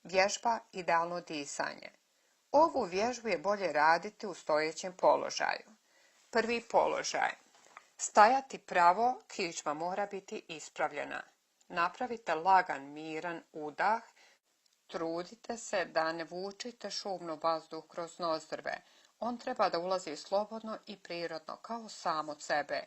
Vježba idealno disanje. Ovu vježbu je bolje raditi u stojećem položaju. Prvi položaj. Stajati pravo, kičma mora biti ispravljena. Napravite lagan, miran udah. Trudite se da ne vučite šumno vazduh kroz nozdrve. On treba da ulazi slobodno i prirodno, kao sam od sebe.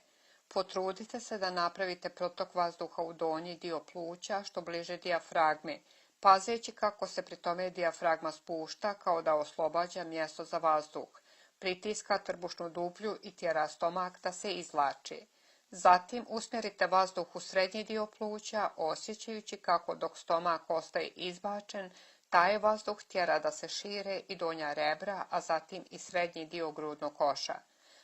Potrudite se da napravite protok vazduha u donji dio pluća što bliže dijafragmi, pazeći kako se pri tome dijafragma spušta kao da oslobađa mjesto za vazduh. Pritiska trbušnu duplju i tjera stomak da se izvlači. Zatim usmjerite vazduh u srednji dio pluća, osjećajući kako dok stomak ostaje izbačen, taj vazduh tjera da se šire i donja rebra, a zatim i srednji dio grudnog koša.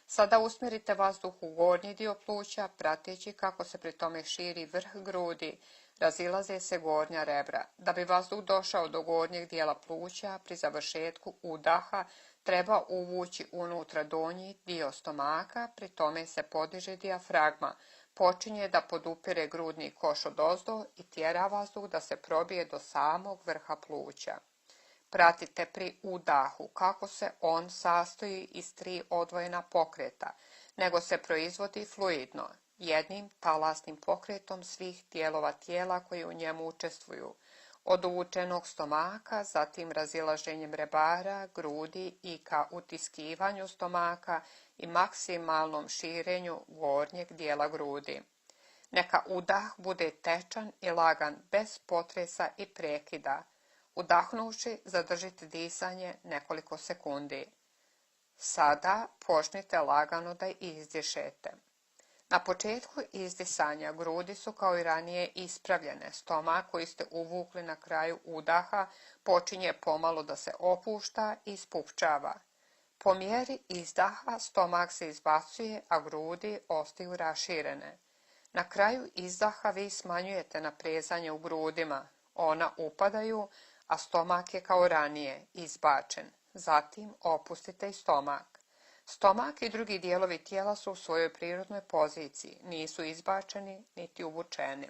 Sada usmjerite vazduh u gornji dio pluća, prateći kako se pri tome širi vrh grudi, razilaze se gornja rebra. Da bi vazduh došao do gornjeg dijela pluća, pri završetku udaha treba uvući unutra donji dio stomaka, pri tome se podiže dijafragma, počinje da podupire grudni koš odozdo i tjera vazduh da se probije do samog vrha pluća. Pratite pri udahu kako se on sastoji iz 3 odvojena pokreta, nego se proizvodi fluidno, jednim talasnim pokretom svih dijelova tijela koji u njemu učestvuju, od uvučenog stomaka, zatim razilaženjem rebara, grudi i ka utiskivanju stomaka i maksimalnom širenju gornjeg dijela grudi. Neka udah bude tečan i lagan, bez potresa i prekida. Udahnuši, zadržite disanje nekoliko sekundi. Sada počnite lagano da izdišete. Na početku izdisanja grudi su kao i ranije ispravljene. Stomak koji ste uvukli na kraju udaha počinje pomalo da se opušta i ispupčava. Po mjeri izdaha stomak se izbacuje, a grudi ostaju raširene. Na kraju izdaha vi smanjujete naprezanje u grudima. Ona upadaju, a stomak je kao ranije izbačen. Zatim opustite i stomak. Stomak i drugi dijelovi tijela su u svojoj prirodnoj poziciji, nisu izbačeni niti uvučeni.